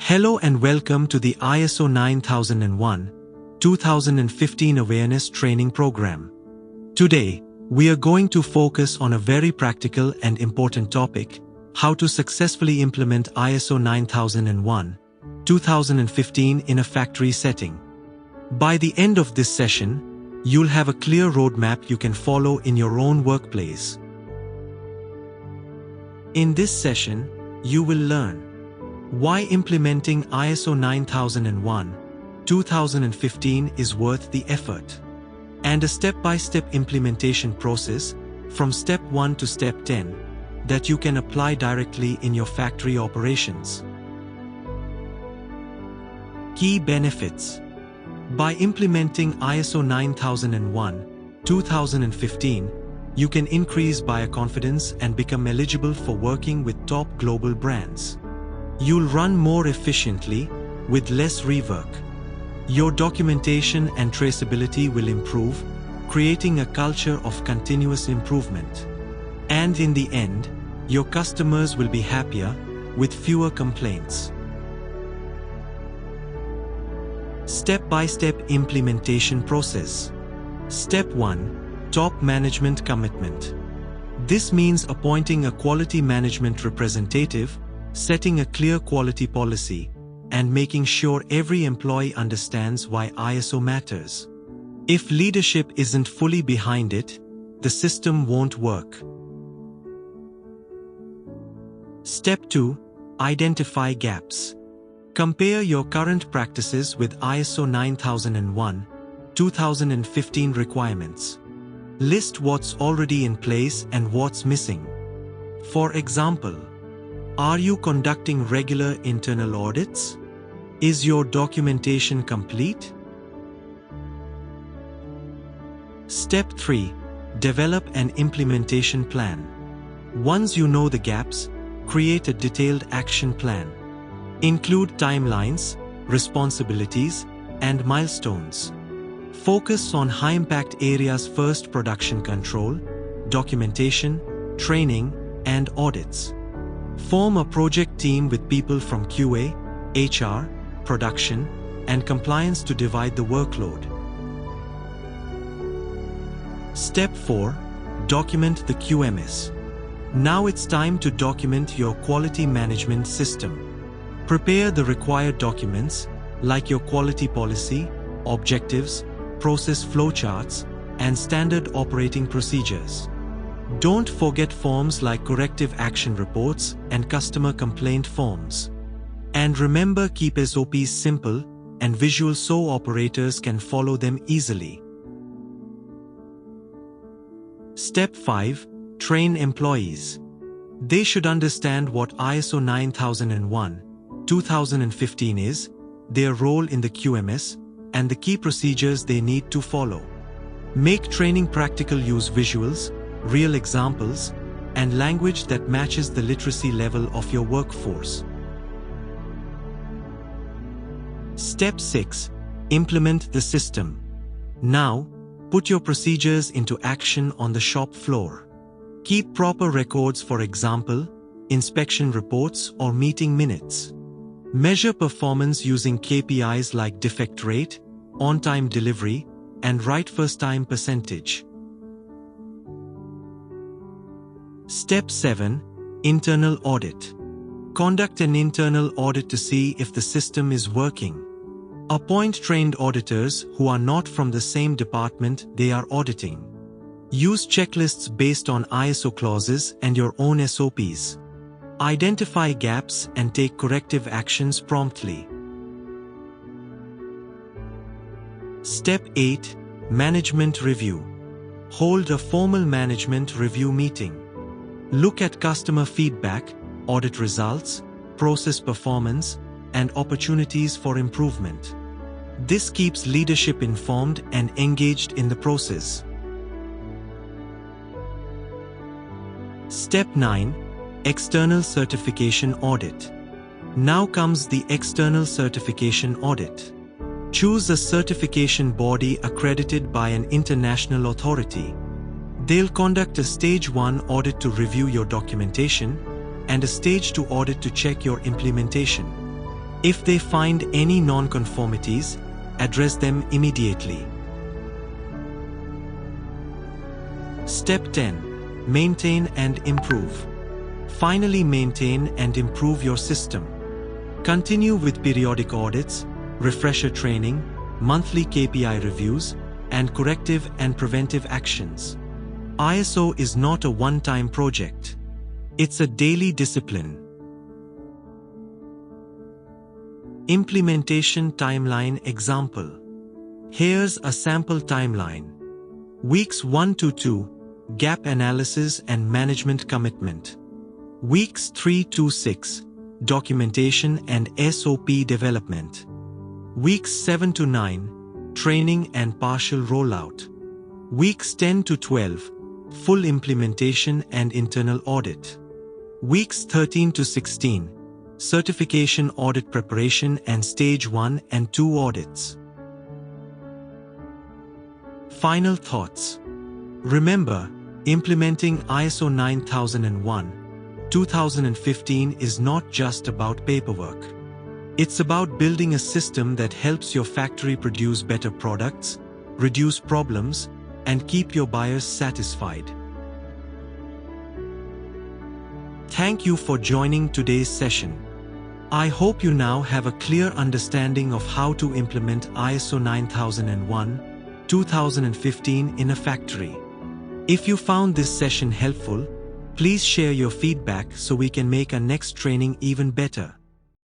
Hello and welcome to the ISO 9001-2015 Awareness Training Program. Today, we are going to focus on a very practical and important topic: how to successfully implement ISO 9001-2015 in a factory setting. By the end of this session, you'll have a clear roadmap you can follow in your own workplace. In this session, you will learn why implementing ISO 9001-2015 is worth the effort, and a step-by-step implementation process from step 1 to step 10 that you can apply directly in your factory operations. Key benefits: by implementing ISO 9001-2015, you can increase buyer confidence and become eligible for working with top global brands. You'll run more efficiently with less rework. Your documentation and traceability will improve, creating a culture of continuous improvement. And in the end, your customers will be happier with fewer complaints. Step-by-step implementation process. Step 1. Top management commitment. This means appointing a quality management representative, setting a clear quality policy, and making sure every employee understands why ISO matters. If leadership isn't fully behind it, the system won't work. Step 2. Identify gaps. Compare your current practices with ISO 9001-2015 requirements. List what's already in place and what's missing. For example, are you conducting regular internal audits? Is your documentation complete? Step 3. Develop an implementation plan. Once you know the gaps, create a detailed action plan. Include timelines, responsibilities, and milestones. Focus on high-impact areas first: production control, documentation, training, and audits. Form a project team with people from QA, HR, production, and compliance to divide the workload. Step 4. Document the QMS. Now it's time to document your quality management system. Prepare the required documents like your quality policy, objectives, process flowcharts, and standard operating procedures. Don't forget forms like corrective action reports and customer complaint forms. And remember, keep SOPs simple and visual so operators can follow them easily. Step 5. Train employees. They should understand what ISO 9001-2015 is, their role in the QMS, and the key procedures they need to follow. Make training practical. Use visuals, real examples, and language that matches the literacy level of your workforce. Step 6. Implement the system. Now, put your procedures into action on the shop floor. Keep proper records, for example, inspection reports or meeting minutes. Measure performance using KPIs like defect rate, on-time delivery, and right first-time percentage. Step 7. Internal audit. Conduct an internal audit to see if the system is working. Appoint trained auditors who are not from the same department they are auditing. Use checklists based on ISO clauses and your own SOPs. Identify gaps and take corrective actions promptly. Step 8. Management review. Hold a formal management review meeting. Look at customer feedback, audit results, process performance, and opportunities for improvement. This keeps leadership informed and engaged in the process. Step 9. External certification audit. Now comes the external certification audit. Choose a certification body accredited by an international authority. They'll conduct a Stage 1 audit to review your documentation and a Stage 2 audit to check your implementation. If they find any non-conformities, address them immediately. Step 10. Maintain and improve. Finally, maintain and improve your system. Continue with periodic audits, refresher training, monthly KPI reviews, and corrective and preventive actions. ISO is not a one-time project. It's a daily discipline. Implementation timeline example. Here's a sample timeline. Weeks 1 to 2, gap analysis and management commitment. Weeks 3 to 6, documentation and SOP development. Weeks 7 to 9, training and partial rollout. Weeks 10 to 12, full implementation and internal audit. Weeks 13 to 16, certification audit preparation and stage 1 and 2 audits. Final thoughts. Remember, implementing ISO 9001:2015 is not just about paperwork. It's about building a system that helps your factory produce better products, reduce problems, and keep your buyers satisfied. Thank you for joining today's session. I hope you now have a clear understanding of how to implement ISO 9001:2015 in a factory. If you found this session helpful, please share your feedback so we can make our next training even better.